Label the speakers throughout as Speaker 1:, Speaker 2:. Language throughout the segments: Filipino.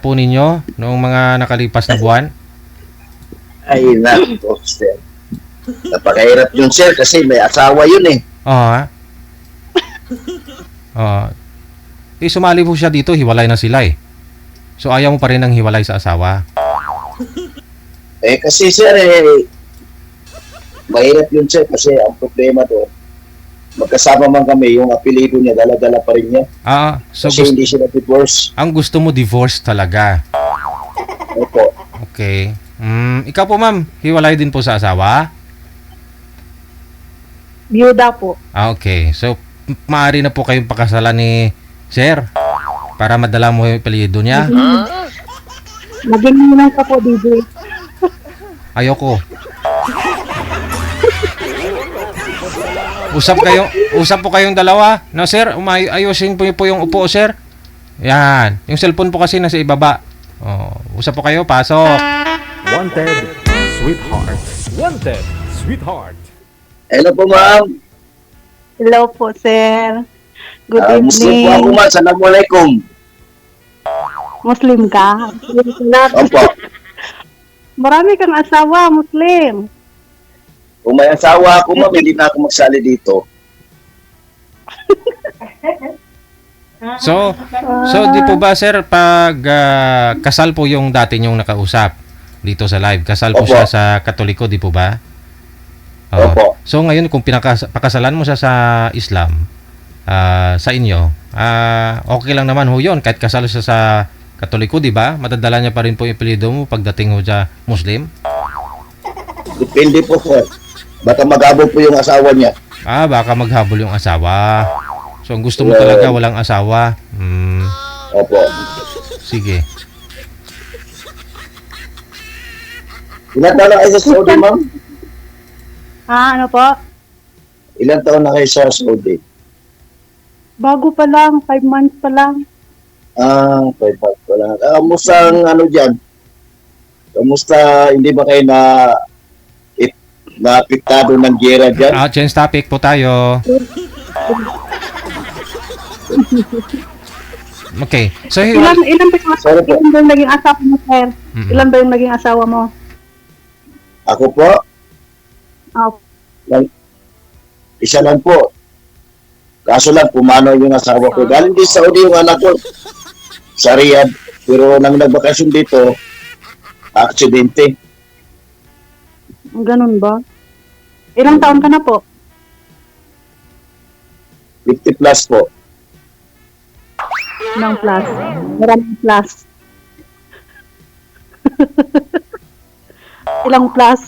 Speaker 1: po ninyo noong mga nakalipas na buwan?
Speaker 2: Ay, nako, sir. Napakahirap yun, sir, kasi may asawa yun eh.
Speaker 1: Oo. Oo. Sumali po siya dito, hiwalay na sila eh. So ayaw mo pa rin ng hiwalay sa asawa?
Speaker 2: Eh, kasi, sir, mahirap yun, sir, kasi ang problema doon, magkasama man kami, yung apelido niya, dala-dala pa rin niya.
Speaker 1: So
Speaker 2: kasi hindi siya na-divorce.
Speaker 1: ang gusto mo divorce talaga?
Speaker 2: Opo.
Speaker 1: Okay. Ikaw po ma'am, hiwalay din po sa asawa?
Speaker 3: Byuda po.
Speaker 1: Okay. So, maaari na po kayong pakasalan ni Sir para madala mo yung apelyido niya?
Speaker 3: Maging ninang ka po, DJ.
Speaker 1: Ayoko. Usap po kayong dalawa. No, sir, ayusin po yung upo, sir. Yan. Yung cellphone po kasi nasa ibaba. Usap po kayo, pasok.
Speaker 4: Wanted, sweetheart. Wanted, sweetheart.
Speaker 2: Hello po, ma'am.
Speaker 3: Hello po, sir. Good
Speaker 2: Muslim po ako,
Speaker 3: evening.
Speaker 2: ma'am. Assalamualaikum.
Speaker 3: Muslim ka?
Speaker 2: Opo.
Speaker 3: Marami kang asawa, Muslim.
Speaker 2: Kung may asawa ako, ma'am, hindi na ako magsali dito.
Speaker 1: So di po ba, sir, pag kasal po yung dati niyong nakausap dito sa live, kasal po
Speaker 2: Opo.
Speaker 1: siya sa Katoliko, di po ba?
Speaker 2: Opo.
Speaker 1: So ngayon, kung pakasalan mo siya sa Islam, sa inyo, okay lang naman ho yun. Kahit kasal siya sa Katoliko, di ba? Matadala niya pa rin po yung apelyido mo pagdating ho sa Muslim.
Speaker 2: Depende po, sir. Baka magabog po yung asawa niya.
Speaker 1: Baka maghabol yung asawa. So ang gusto mo talaga walang asawa.
Speaker 2: Opo.
Speaker 1: Sige.
Speaker 2: Ilan taon na kayo sa Saudi, ma'am?
Speaker 3: Ano po?
Speaker 2: Ilan taon na kayo sa Saudi?
Speaker 3: Bago pa lang, 5 months pa lang.
Speaker 2: 5 months pa lang. Kamusta ang ano dyan? Kamusta, hindi ba kayo na-apektado ng gera dyan?
Speaker 1: Change topic po tayo. Okay. So,
Speaker 3: Ilan ba yung naging asawa mo, sir? Ilan ba yung naging asawa mo?
Speaker 2: Ako po, isa lang po. Kaso lang, pumanaw yung asawa ko. Galing din sa Saudi yung anak ko. Sa Riyadh. Pero nang nagbakasyon dito, aksidente.
Speaker 3: Ganun ba? Ilang taon ka na po?
Speaker 2: 50 plus po.
Speaker 3: Ilang plus? Maraming plus. Ilang plus?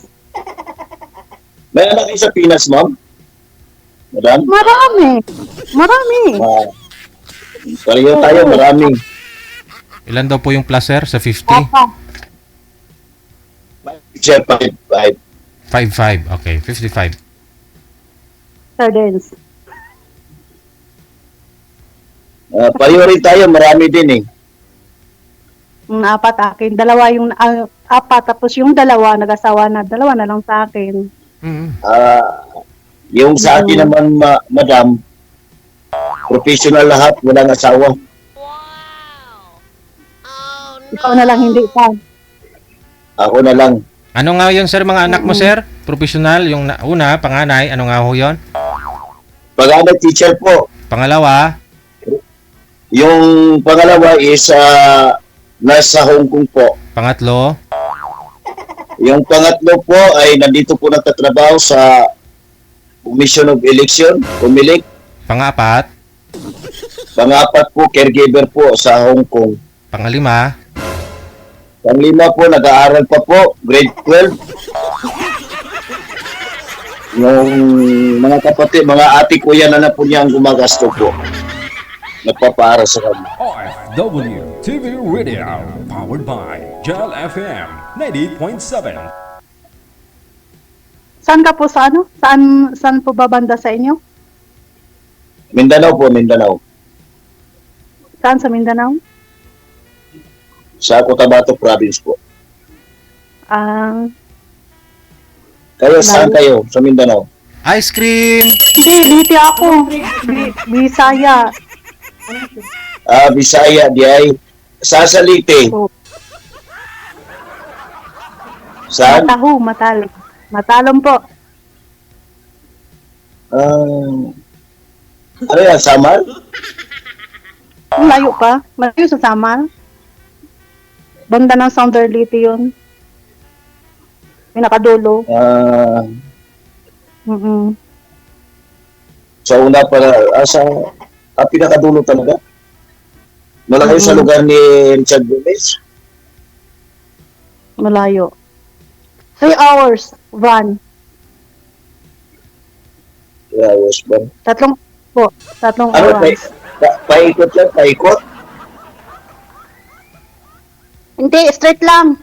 Speaker 2: May anak kayo sa Pinas, ma'am? Madam?
Speaker 3: Marami.
Speaker 2: Pareho tayo, marami.
Speaker 1: ilan daw po yung plus, sir, sa 50?
Speaker 3: Papa.
Speaker 2: Siya, 5.
Speaker 1: 55. Okay, 55.
Speaker 3: Sardines.
Speaker 2: Pareho rin tayo, marami din eh.
Speaker 3: Apat akin. Apat. Tapos yung dalawa, nag-asawa na. Dalawa na lang sa akin.
Speaker 2: Yung sa akin naman, madam, professional lahat, walang asawa.
Speaker 3: Ikaw na lang hindi pa.
Speaker 2: Ako na lang.
Speaker 1: Ano nga yun, sir, mga anak mo, sir? Professional, yung una, panganay, ano nga ho yun?
Speaker 2: Pag-anak teacher po,
Speaker 1: Pangalawa,
Speaker 2: yung pangalawa is nasa Hong Kong po.
Speaker 1: pangatlo,
Speaker 2: Yung pangatlo po ay nandito po nagtatrabaho sa Commission of Election, Comelec.
Speaker 1: pangapat,
Speaker 2: Pangapat po, caregiver po sa Hong Kong.
Speaker 1: pangalima,
Speaker 2: Panglima po, nag-aaral pa po, grade 12. Yung mga kapatid, mga ate ko yan na po niya ang gumagasto po. Nagpapaaral sa kanya.
Speaker 4: RFW TV Radio, powered by Gel FM 98.7.
Speaker 3: Saan ka po sa ano? Saan po babanda sa inyo?
Speaker 2: Mindanao po, Mindanao.
Speaker 3: Saan sa Mindanao?
Speaker 2: Sa Cotabato Province po. Kayo, saan kayo? Sa Mindanao?
Speaker 1: ice cream,
Speaker 3: Hindi, dito ako. Bisaya.
Speaker 2: Bisaya, di ay. Sasalite.
Speaker 3: Po.
Speaker 2: Saan?
Speaker 3: Mataho, matalom. Matalom po.
Speaker 2: Ano yan, Samar?
Speaker 3: Ang layo pa. Malayo sa Samal. Banda ng Sounder Leyte yun. Pinakadulo. Mm-mm.
Speaker 2: Sa una para, pinakadulo talaga. Malayo sa lugar ni Richard Gomez.
Speaker 3: Malayo. 3 hours van.
Speaker 2: Yeah, was ba?
Speaker 3: Tatlong
Speaker 2: Ano,
Speaker 3: oras.
Speaker 2: paikot lang, paikot.
Speaker 3: Hindi, straight lang.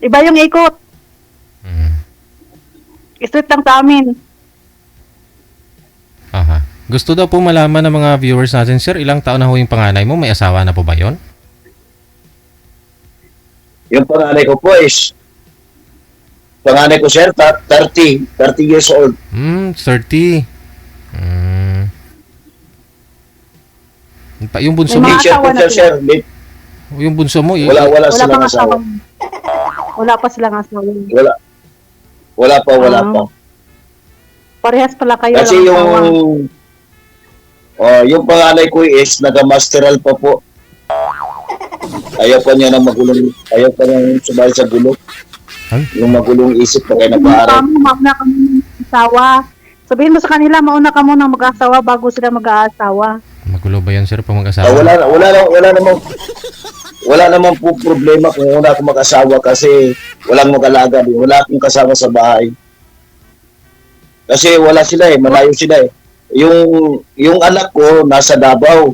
Speaker 3: Iba yung ikot.
Speaker 1: Mm.
Speaker 3: Straight lang sa amin.
Speaker 1: Aha. Gusto daw po malaman ng mga viewers natin, sir, ilang taon na ho yung panganay mo? May asawa na po ba yon?
Speaker 2: Yung panganay ko po is, panganay ko sir, 30 years old.
Speaker 1: 30. Yung bunso mo,
Speaker 3: May mga
Speaker 2: Teacher
Speaker 3: asawa
Speaker 2: po
Speaker 3: na
Speaker 2: siya, sir.
Speaker 1: yung bunso mo,
Speaker 2: Wala
Speaker 3: Wala
Speaker 2: silang
Speaker 3: pang
Speaker 2: asawa.
Speaker 3: asawa. Wala pa silang asawa.
Speaker 2: Wala
Speaker 3: Ah.
Speaker 2: pa.
Speaker 3: Parehas pala kayo.
Speaker 2: Kasi
Speaker 3: walang asawa.
Speaker 2: yung panganay ko is nag-masteral pa po. Ayaw pa niya sumali sa gulo.
Speaker 1: Ay?
Speaker 2: Yung magulong isip na kayo nag-aaral.
Speaker 3: Mauna ka muna mag-asawa. Sabihin mo sa kanila, mauna ka muna mag-asawa bago sila mag-aasawa.
Speaker 1: magulo ba yan, sir, pag mag-asawa?
Speaker 2: Wala namang po problema kung una ako mag-asawa kasi walang mag-alaga. Wala akong kasama sa bahay. Kasi wala sila malayo sila Yung anak ko nasa Davao.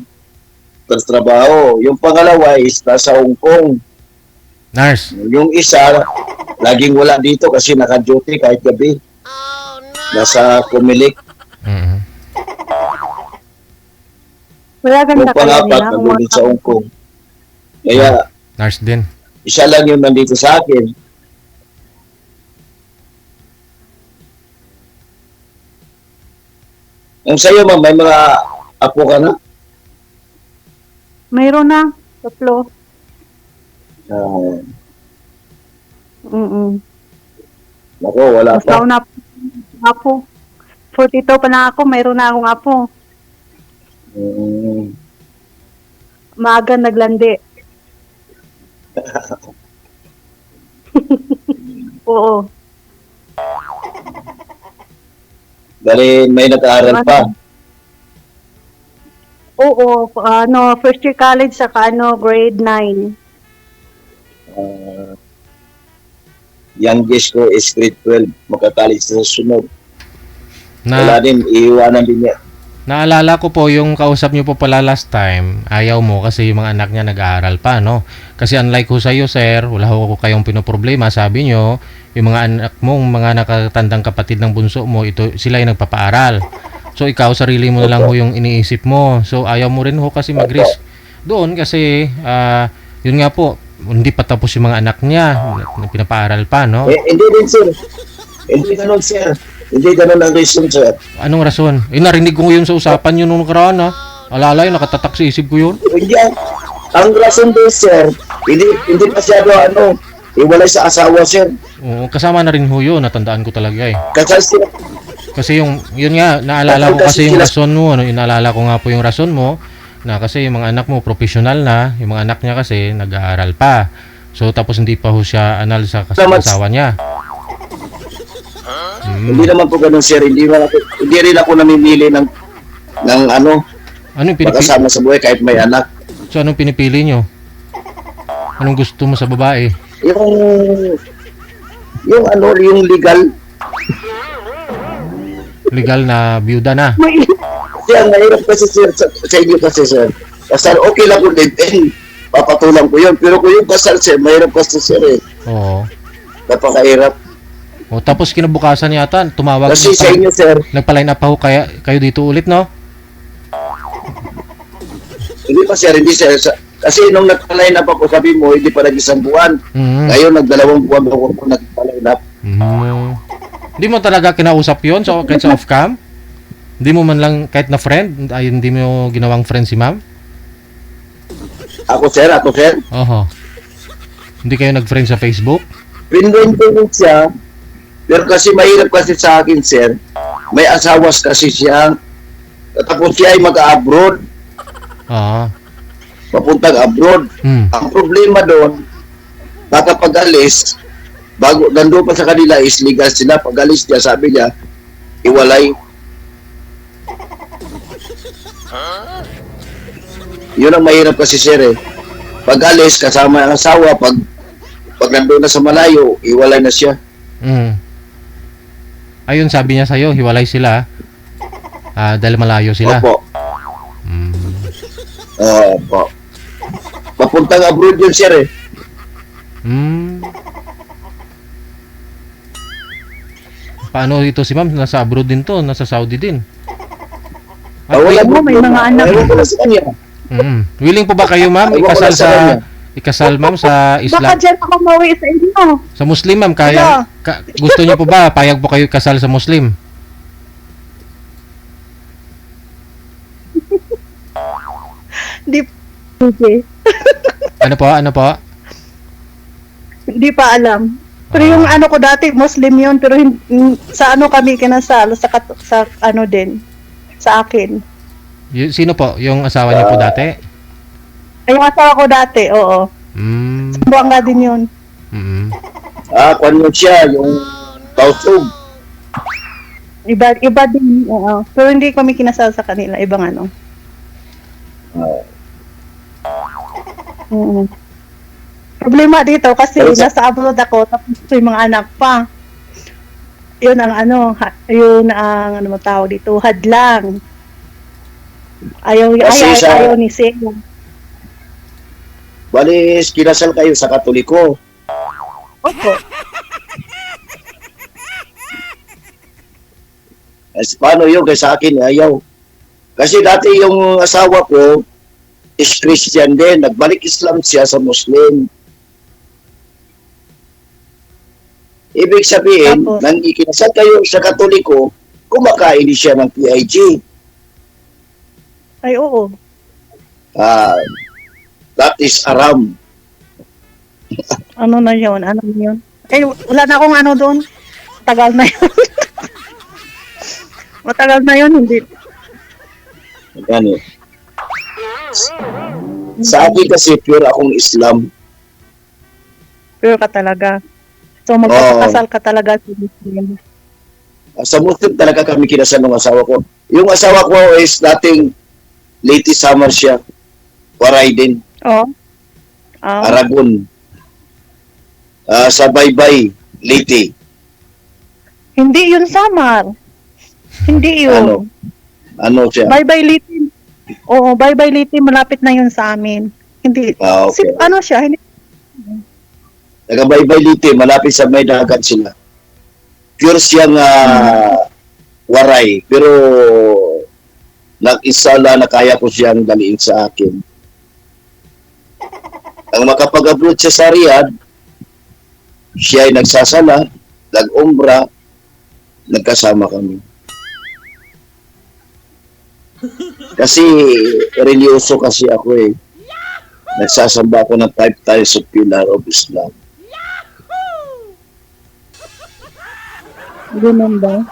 Speaker 2: Trabaho. Yung pangalawa is nasa Hong Kong.
Speaker 1: Nars,
Speaker 2: Yung isa, laging wala dito kasi naka-duty kahit gabi. Nasa Comelec.
Speaker 1: mm
Speaker 3: Wala
Speaker 2: Yung
Speaker 3: ganda kayo
Speaker 2: pangapat,
Speaker 3: nila.
Speaker 2: nandun sa Hong Kong. Kaya,
Speaker 1: Nars din.
Speaker 2: isa lang yung nandito sa akin. Ang sa'yo, ma'am, may mga apo ka na?
Speaker 3: Mayroon na. Tatlo.
Speaker 2: Ah,
Speaker 3: Ako,
Speaker 2: wala
Speaker 3: mas
Speaker 2: pa.
Speaker 3: nauna apo. 42 pa na ako, mayroon na akong apo.
Speaker 2: Mm,
Speaker 3: Maaga naglandi. Oo.
Speaker 2: dahil may nag-aaral pa.
Speaker 3: Oo, first year college saka grade 9.
Speaker 2: Ah, youngest ko is grade 12. Magkatali sa sunod. Wala din, iiwanan din niya.
Speaker 1: Naalala ko po yung kausap niyo po pala last time, ayaw mo kasi yung mga anak niya nag-aaral pa, no? Kasi unlike ko sa iyo, sir, wala ko kayong pinoproblema, sabi niyo, yung mga anak mo, mga nakatandang kapatid ng bunso mo, sila yung nagpapaaral. So ikaw, sarili mo na lang ho yung iniisip mo. So ayaw mo rin ho kasi mag-risk doon kasi, yun nga po, hindi pa tapos yung mga anak niya, pinapaaral pa, no?
Speaker 2: Hindi din, sir. Hindi ganun, sir. Hindi ganun ang reason, sir.
Speaker 1: Anong rason? Narinig ko yun sa usapan yun nung nakaraan, ha? Alala yun, nakatatak sa isip ko yun.
Speaker 2: Hindi, ang rason din, sir, hindi masyado iwalay sa asawa, sir.
Speaker 1: Oo, kasama na rin ho yun, natandaan ko talaga eh.
Speaker 2: Kasal sila.
Speaker 1: Kasi yun nga, naalala ko kasi yung rason mo, inaalala ko nga po yung rason mo, na kasi yung mga anak mo, professional na, yung mga anak niya kasi, nag-aaral pa. So, tapos hindi pa ho siya anal sa asawa niya.
Speaker 2: Hindi naman po ganun, sir. Hindi rin ako namimili ng
Speaker 1: Ano yung pinipili?
Speaker 2: makasama sa buhay kahit may anak.
Speaker 1: So, anong pinipili nyo? Anong gusto mo sa babae?
Speaker 2: Yung legal.
Speaker 1: Legal na byuda na.
Speaker 2: Kasi ang mahirap kasi, sir, sa inyo kasi, sir. Kasal, okay lang kung live-in. Papatulang ko yun. Pero kung yung kasal, sir, mahirap kasi, sir,
Speaker 1: Oo.
Speaker 2: Napakahirap.
Speaker 1: O, tapos kinabukasan yata, tumawag.
Speaker 2: Kasi sa inyo, sir,
Speaker 1: Nagpa-line up pa ho kayo dito ulit, no?
Speaker 2: hindi pa, sir, hindi, sir. Kasi nung nagpa-line up ako, sabi mo, hindi pa nag-isang buwan.
Speaker 1: Mhm.
Speaker 2: Ngayon, nag-2 buwan ako nagpa-line up.
Speaker 1: Hindi mo talaga kinausap yun kahit sa off-cam? Hindi mo man lang kahit na friend? Ay, hindi mo ginawang friend si ma'am?
Speaker 2: Ako sir.
Speaker 1: Oho. Hindi kayo nag-friend sa Facebook?
Speaker 2: Pinrin ko rin siya. Pero kasi mahirap kasi sa akin, sir. May asawas kasi siya. Tapos siya ay mag-abroad.
Speaker 1: Oo.
Speaker 2: Papuntang abroad. Ang problema doon, baka pag-alis, bago, nandun pa sa kanila is legal sila. Pag-alis niya, sabi niya, iwalay. Yun ang mahirap kasi, sir, eh. Pag-alis, kasama ang asawa, pag nandun na sa malayo, iwalay na siya.
Speaker 1: Ayun, sabi niya sa'yo, hiwalay sila. Dahil malayo sila.
Speaker 2: Opo. Opo. Papuntang abroad yun, sir, eh.
Speaker 1: Paano ito si ma'am? Nasa abroad din to, nasa Saudi din.
Speaker 2: Wala
Speaker 3: mo, may mga anak.
Speaker 2: Ewan ko na sa kanya.
Speaker 1: Willing po ba kayo ma'am
Speaker 2: Ewan ko
Speaker 1: ikasal
Speaker 2: na sa kanya.
Speaker 1: ikasal ma'am sa
Speaker 3: Baka
Speaker 1: Islam?
Speaker 3: dyan ako mawi sa inyo.
Speaker 1: Sa Muslim ma'am, kaya gusto niyo po ba payag po kayo ikasal sa Muslim?
Speaker 3: Di okay.
Speaker 1: Ano po? Ano po?
Speaker 3: Hindi pa alam. Pero yung ano ko dati, Muslim yun. Pero sa ano kami kinasal, sa ano din, sa akin.
Speaker 1: Sino po? Yung asawa niyo po dati?
Speaker 3: Ay, yung asawa ko dati, oo. Buwanga din yun.
Speaker 2: Kwan mo siya, yung tausog.
Speaker 3: Iba din, oo. Pero hindi kami kinasal sa kanila, ibang ano. Problema dito kasi nasa abroad ako, tapos yung mga anak pa. Yun ang ano, yun ang ano mo tawag dito, hadlang. Ayaw ni Seo.
Speaker 2: Bali, kinasal kayo sa Katoliko.
Speaker 3: Opo.
Speaker 2: Paano yun? Kaya sa akin, ayaw. Kasi dati yung asawa ko is Christian din. Nagbalik Islam siya sa Muslim. Ibig sabihin,
Speaker 3: Tapos,
Speaker 2: nang ikinasal kayo sa Katoliko, kumakain siya ng PIG.
Speaker 3: ay, oo.
Speaker 2: That is aram.
Speaker 3: Ano na yun? Ano na yun? Eh, wala na akong ano doon. Tagal na yun. Matagal na yun, hindi.
Speaker 2: Yan eh. Sa akin kasi pure akong Islam.
Speaker 3: Pure ka talaga. So, magpapakasal ka talaga sa Muslim.
Speaker 2: Sa Muslim talaga kami kinasal ng asawa ko. Yung asawa ko is dating Leyte Summer siya. Waray din.
Speaker 3: Oo.
Speaker 2: Aragon. Sa Baybay, Leyte.
Speaker 3: Hindi yun Samar. Hindi yun.
Speaker 2: Ano siya?
Speaker 3: Bye-bye Litin. Oo, bye-bye Litin. Malapit na yun sa amin. Hindi.
Speaker 2: Okay.
Speaker 3: Ano siya? Hindi.
Speaker 2: Taga-Baybay Leyte, malapit sa may dagat sila. Pure siyang waray. Pero nag-isala na kaya ko siyang daliin sa akin. Ang makapag-abroad siya sa Riyadh, siya ay nagsasala, nag-umbra, nagkasama kami. Kasi religyoso kasi ako eh. Nagsasamba ako ng 5 times of Pillar of Islam.
Speaker 3: Ganun ba?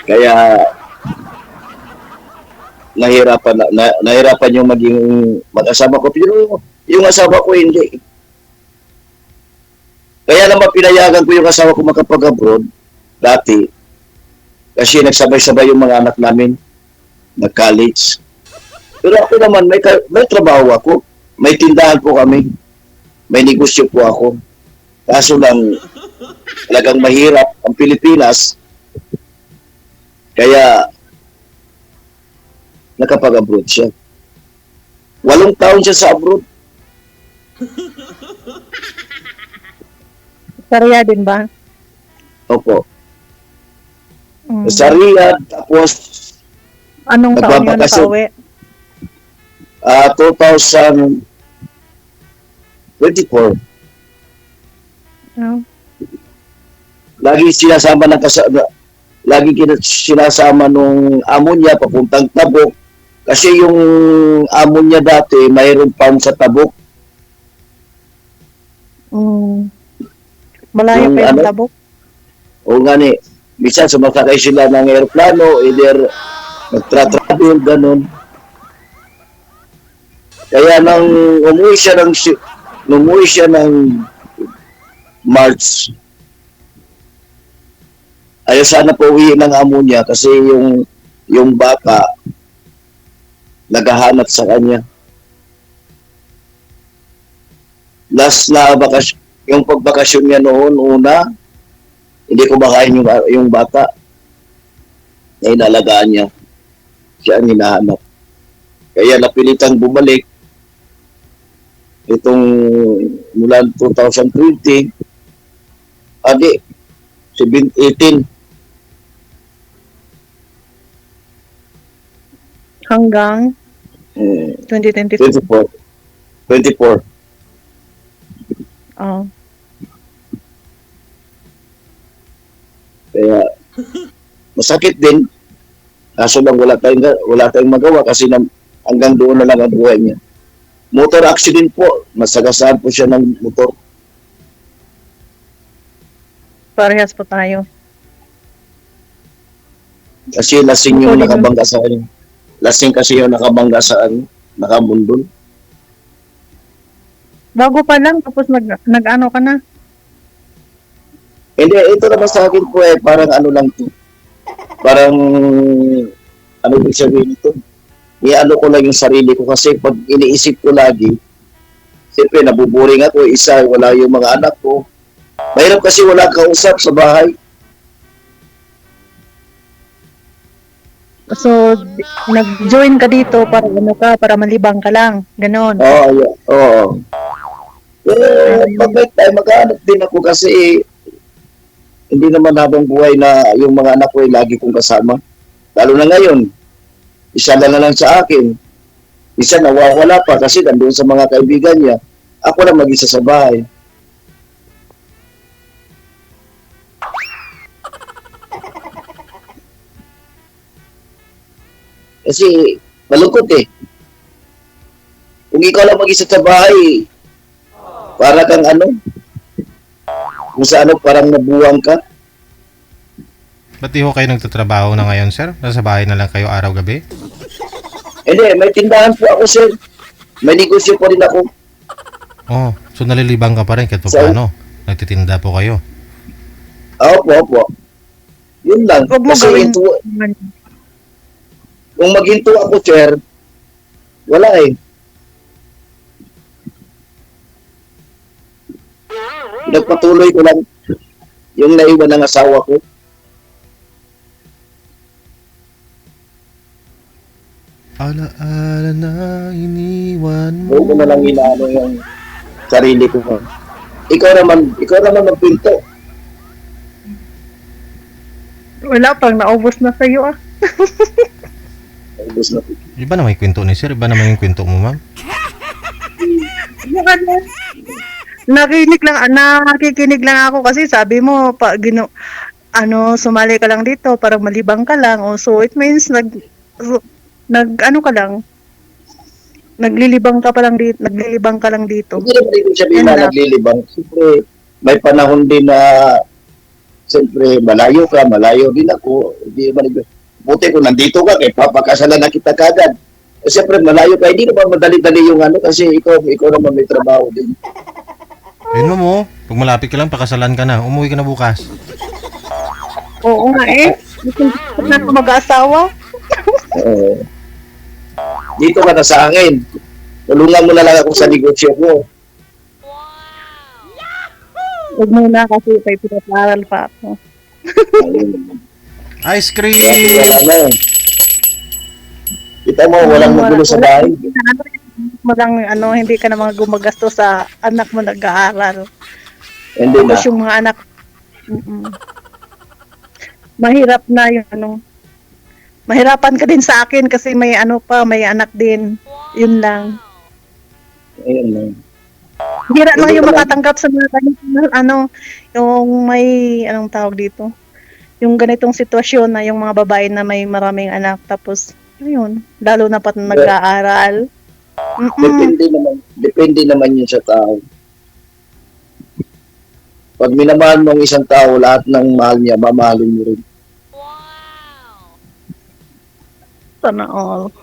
Speaker 2: Kaya nahirapan yung maging mag-asawa ko. Pero yung asawa ko hindi. Kaya naman pinayagan ko yung asawa ko makapag-abroad dati. Kasi nagsabay-sabay yung mga anak namin nag-college. Pero ako naman, may trabaho ako. May tindahan po kami. May negosyo po ako. Kaso lang, talagang mahirap ang Pilipinas. Kaya, nakapag-abroad siya. 8 taon siya sa abroad.
Speaker 3: Sarya din ba?
Speaker 2: Opo. Sa Riyadh, tapos
Speaker 3: Anong taon yun
Speaker 2: nagbabakasyon.
Speaker 3: nakauwi?
Speaker 2: 2024.
Speaker 3: No?
Speaker 2: Lagi sinasama ng lagi sinasama nung amo niya papuntang Tabuk. Kasi yung amo niya dati, mayroon farm sa Tabuk.
Speaker 3: Mm. Malayo
Speaker 2: Yung
Speaker 3: pa yung
Speaker 2: ano?
Speaker 3: Tabuk.
Speaker 2: O nga ni, minsan sumasakay sila ng aeroplano, either nagtra-travel, ganun. Kaya nang umuwi siya ng March, ayaw sana pauwi ng amo niya kasi yung bata naghahanap sa kanya. Last na bakasyon, yung pagbakasyon niya noon, una, hindi ko makain yung bata na inalagaan niya. Siya ang hinahanap. Kaya napilitang bumalik itong mula 2020, 18,
Speaker 3: Hanggang
Speaker 2: eh,
Speaker 3: 2024.
Speaker 2: 24.
Speaker 3: Oh.
Speaker 2: Kaya masakit din. Kaso lang wala tayong magawa kasi hanggang doon na lang ang buhay niya. Motor accident po. Masagasaan po siya ng motor.
Speaker 3: Parehas po tayo.
Speaker 2: Kasi lasing yung nakabangga sa kanya. Lasing kasi yung nakabangga sa nakabundol.
Speaker 3: Bago pa lang, tapos nag-ano ka na.
Speaker 2: Hindi, ito naman sa akin po parang ano lang to. Parang, ano yung sabihin ito? Iano ko lang yung sarili ko kasi pag iniisip ko lagi, siyempre nabuburing ako, isa, wala yung mga anak ko. Mahirap kasi wala kausap sa bahay.
Speaker 3: So, nag-join ka dito para ano ka, para malibang ka lang. Ganon.
Speaker 2: Oo. Pero pag may time, maghanap din ako kasi hindi naman habang buhay na yung mga anak ko ay lagi kong kasama. Lalo na ngayon, isa na lang sa akin. Isa nawawala pa kasi nandun sa mga kaibigan niya. Ako lang mag-isa sa bahay. Kasi malungkot eh. Kung ikaw lang mag-isa sa bahay, para kang ano, kung sa ano parang nabuwang ka.
Speaker 1: Ba't di ho kayo nagtatrabaho na ngayon, sir? Nasa bahay na lang kayo araw-gabi?
Speaker 2: Hindi, may tindahan po ako, sir. May negosyo po rin ako.
Speaker 1: Oh, so nalilibang ka pa rin kahit
Speaker 2: So-
Speaker 1: paano. Nagtitinda po kayo.
Speaker 2: Opo. Yun lang.
Speaker 3: Huwag mo
Speaker 2: Kasi
Speaker 3: gawin.
Speaker 2: kung maghinto ako, sir, wala eh. Nagpatuloy ko lang yung naiwan ng asawa ko.
Speaker 1: Alaala na iniwan mo.
Speaker 2: Huwag ko na lang inaano yung sarili ko. Ikaw naman magpinto.
Speaker 3: Wala pang naubos na sa'yo ah.
Speaker 2: Ubus na.
Speaker 1: Iba naman yung kwento ni sir. Iba naman yung kwento mo, ma'am.
Speaker 3: Nakikinig lang ako kasi sabi mo sumali ka lang dito para malibang ka lang. Oh, so it means ano ka lang. Naglilibang ka lang dito.
Speaker 2: Hindi naman ibig sabihin na
Speaker 3: Yan lang.
Speaker 2: naglilibang. Siyempre, may panahon din na siyempre, malayo din ako. Hindi naman ibig. Buti kung nandito ka, kaya papakasalan na kita kagad. Eh, siyempre, malayo ka. Hindi naman madali-dali yung ano kasi ikaw naman may trabaho din.
Speaker 1: Ayun mo, pag malapit ka lang, pakasalan ka na. Umuwi ka na bukas.
Speaker 3: Oo nga eh. Na mag-asawa.
Speaker 2: Dito ka na sa akin. Tulungan mo na lang ako sa negosyo ko.
Speaker 3: Huwag muna kasi may pinag-aaral pa ako.
Speaker 1: Ice cream!
Speaker 2: Ano? Kita mo, walang magulo sa bahay.
Speaker 3: Hindi ka na mga gumagasto sa anak mo nag-aaral.
Speaker 2: Hindi na.
Speaker 3: Tapos yung mga anak, mahirap na yung mahirapan ka din sa akin kasi may anak din. Yun lang.
Speaker 2: Ayun lang.
Speaker 3: Hira lang
Speaker 2: Hindi
Speaker 3: yung
Speaker 2: naman.
Speaker 3: makatanggap sa mga ganito, yung may, anong tawag dito? yung ganitong sitwasyon na yung mga babae na may maraming anak tapos ayun, lalo na pat nag-aaral.
Speaker 2: Depende naman yun sa tao. Pag minamahal mo ang isang tao, lahat ng mahal niya, mamahalin mo rin.
Speaker 3: Sana all.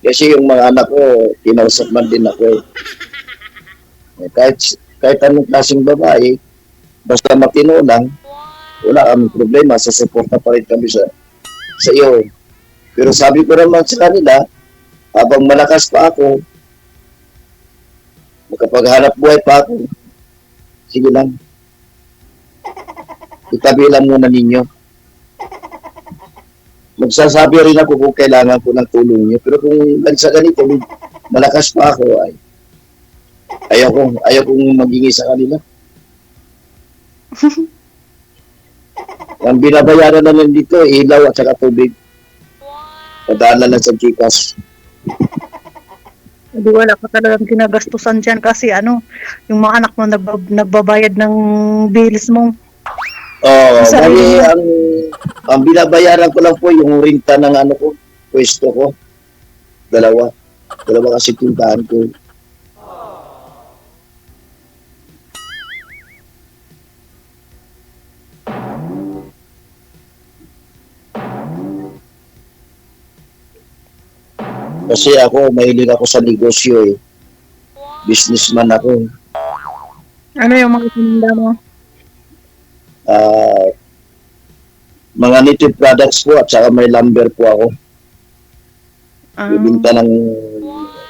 Speaker 2: Kasi yung mga anak ko, kinausap man din ako eh. Kahit anong klaseng babae, basta matino lang, wala kaming problema, sasuporta pa rin kami sa iyo. Pero sabi ko naman sa kanila, habang malakas pa ako, makapaghanap buhay pa ako, sige lang. Itabi lang muna ninyo. Magsasabi rin ako kung kailangan ko ng tulong niyo. Pero kung sa ganito, malakas pa ako, ay ayaw kong maging sa kanila. Ang binabayaran na lang dito, ilaw at saka tubig. Padala lang sa Gcash.
Speaker 3: Hindi wala ka talagang ginagastusan dyan kasi yung mga anak mo nagbabayad ng bills mo.
Speaker 2: Bali, ang binabayaran ko lang po yung renta ng pwesto ko. Dalawa kasi tindahan ko. Kasi ako, mahilig ako sa negosyo eh. Businessman ako.
Speaker 3: Ano yung mga tinda mo?
Speaker 2: Mga native products po at saka may lumber po ako. Ibinta ng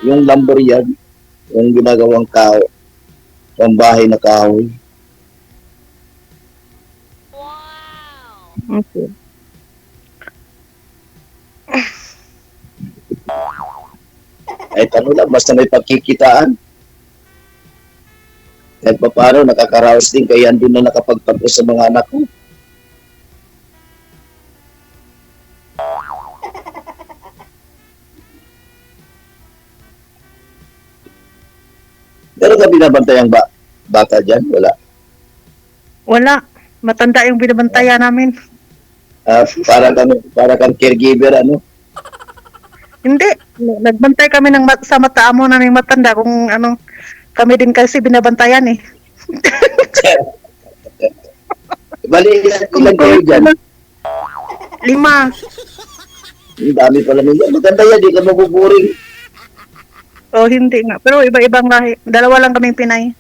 Speaker 2: yung lumber yan, yung ginagawang pambahay na kahoy.
Speaker 3: Okay.
Speaker 2: Kahit lang, basta may pagkikitaan. Kahit pa paano, nakakaraos din, kaya hindi na nakapagtapos sa mga anak ko. Pero ka binabantay ang bata dyan? Wala.
Speaker 3: Wala. Matanda yung binabantayan namin.
Speaker 2: Para kang caregiver,
Speaker 3: Hindi. Nagbantay kami sa mata mo na may matanda kung kami din kasi binabantayan eh.
Speaker 2: Bali, ilan kayo dyan?
Speaker 3: 5.
Speaker 2: Ang dami pala nila. Maganda yan, di ka mabuburing.
Speaker 3: O hindi nga. Pero iba-ibang lahi. 2 lang kaming Pinay.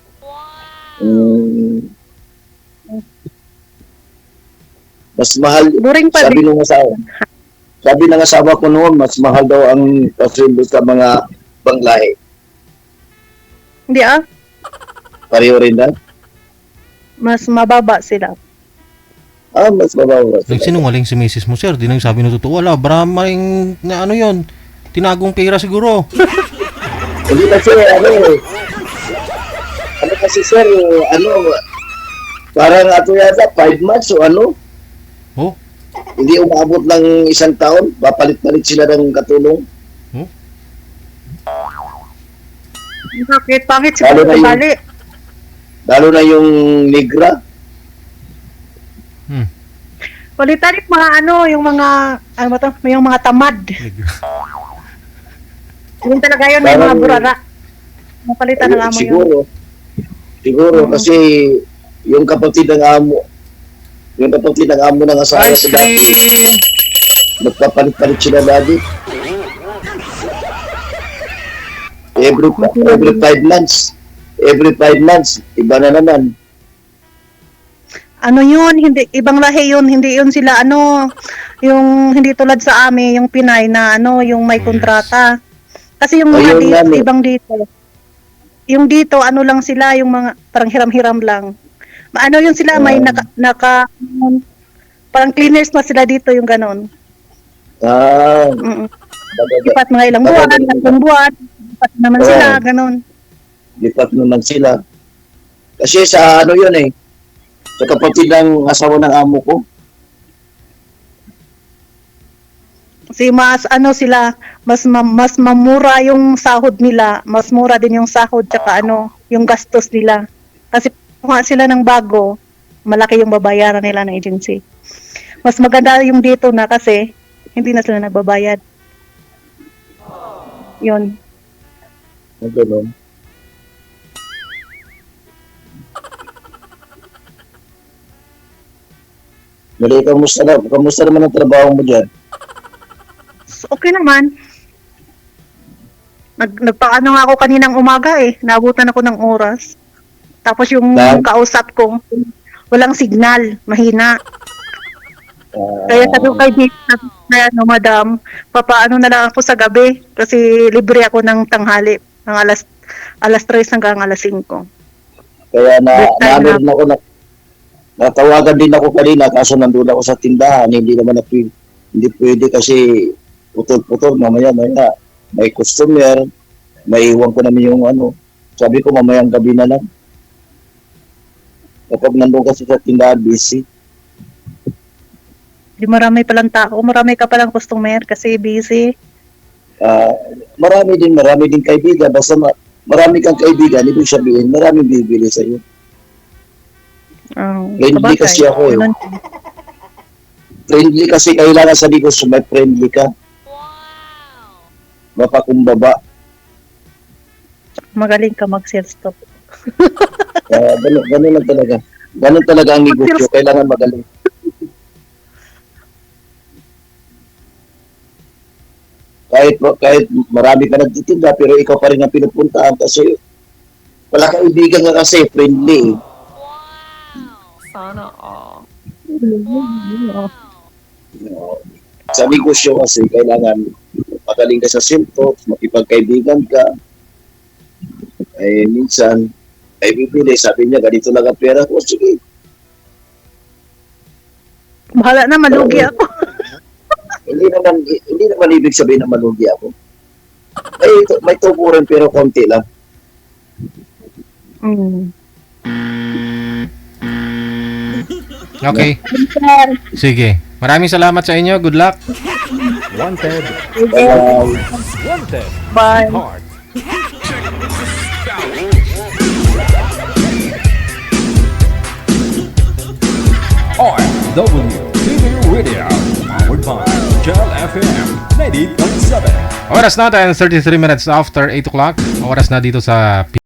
Speaker 2: Mas mahal.
Speaker 3: Boring pa
Speaker 2: Sabi
Speaker 3: din.
Speaker 2: ng asawa. Sabi ng asawa ko noon, mas mahal daw ang pasyendo sa mga banglahe.
Speaker 3: Hindi
Speaker 2: Pareho rin na?
Speaker 3: Mas mababa sila.
Speaker 2: Mas mabawa.
Speaker 1: Nagsinungaling si Mrs. mo, sir. Di nang sabi na totoo. Wala, maraming na yon. Tinagong pera siguro.
Speaker 2: Hindi kasi, kasi sir, parang yata, 5 months o
Speaker 1: Oh,
Speaker 2: hindi umabot ng 1 taon, papalit-palit sila ng katulong.
Speaker 3: Bakit? Pangit
Speaker 2: Lalo
Speaker 3: siguro
Speaker 2: na yung-
Speaker 3: bali.
Speaker 2: Lalo na yung negra.
Speaker 3: Palitan mga yung mga, yung mga tamad. Yun talaga yun, may
Speaker 2: Parang-
Speaker 3: mga burara. Mapalitan ng amo yun.
Speaker 2: Siguro kasi yung kapatid ng amo ng asawa
Speaker 1: ice
Speaker 2: ko dati,
Speaker 1: cream!
Speaker 2: nagpapalit-palit sila dati. Every 5 months. Every 5 months, iba na naman.
Speaker 3: Yun, hindi, ibang lahi yun, hindi yun sila, yung hindi tulad sa amin, yung Pinay na, yung may
Speaker 1: Yes.
Speaker 3: kontrata. Kasi yung mga
Speaker 2: Ayun
Speaker 3: dito,
Speaker 2: nga, no.
Speaker 3: ibang dito. Yung dito, lang sila, yung mga, parang hiram-hiram lang. Yun sila, may parang cleaners na sila dito, yung ganon. Mm-mm. Lipat mga ilang buwan, tatlong buwan, lipat naman
Speaker 2: Oo.
Speaker 3: sila, ganon.
Speaker 2: Lipat naman sila. Kasi sa yun sa kapatid ng asawa ng amo ko,
Speaker 3: Kasi mas sila, mas mamura yung sahod nila, mas mura din yung sahod tsaka yung gastos nila. Kasi kuha sila ng bago, malaki yung babayaran nila ng agency. Mas maganda yung dito na kasi hindi na sila nagbabayad. Yun.
Speaker 2: Ang ganun. Mali, kamusta naman ang trabaho mo dyan?
Speaker 3: So, okay naman. Nagpaano nga ako kaninang umaga eh. Naabutan ako ng oras. Tapos yung
Speaker 2: Now?
Speaker 3: kausap ko, walang signal, mahina.
Speaker 2: Ah,
Speaker 3: Kaya sabi ko kay Dave, ano, madam, papaano na lang ako sa gabi kasi libre ako ng tanghali ng alas 3 hanggang alas 5.
Speaker 2: kaya
Speaker 3: Break time
Speaker 2: naano rin ako natawagan din ako kanina kaso nandun ako sa tindahan, hindi pwede kasi putol-putol mamaya may customer, maiiwan ko naman yung ano. Sabi ko mamayang gabi na lang. Kapag nandun kasi sa tindahan, busy.
Speaker 3: Di marami palang tao, marami ka palang customer kasi busy.
Speaker 2: Marami din kaibigan. Basta marami kang kaibigan, ibig sabihin, marami bibili sa'yo. Friendly
Speaker 3: Sabagay,
Speaker 2: kasi ako eh.
Speaker 3: ganun.
Speaker 2: Friendly kasi kailangan sa negosyo, may friendly ka. Mapakumbaba.
Speaker 3: Magaling ka mag-sales talk.
Speaker 2: Ganun lang talaga. Ganun talaga ang negosyo. Kailangan magaling. Kahit marami ka nagtitinda, pero ikaw pa rin ang pinupuntahan kasi wala kaibigan ka kasi, friendly.
Speaker 5: Sana all.
Speaker 2: Sa negosyo kasi, kailangan magaling ka sa symptoms, makipagkaibigan ka. Minsan, ay bibili, sabi niya, ganito lang ang pera ko. Sige,
Speaker 3: Bahala na, malugi ako.
Speaker 2: hindi naman ibig sabihin na malugi ako. May tuburan pero konti lang.
Speaker 1: Okay.
Speaker 3: Sir,
Speaker 1: Sige. Maraming salamat sa inyo. Good luck.
Speaker 4: Wanted, wanted,
Speaker 3: bye.
Speaker 4: heart. RWTV Radio, powered by Jal FM 90.7.
Speaker 1: Oras natin, 33 minutes after 8 o'clock. Oras na dito sa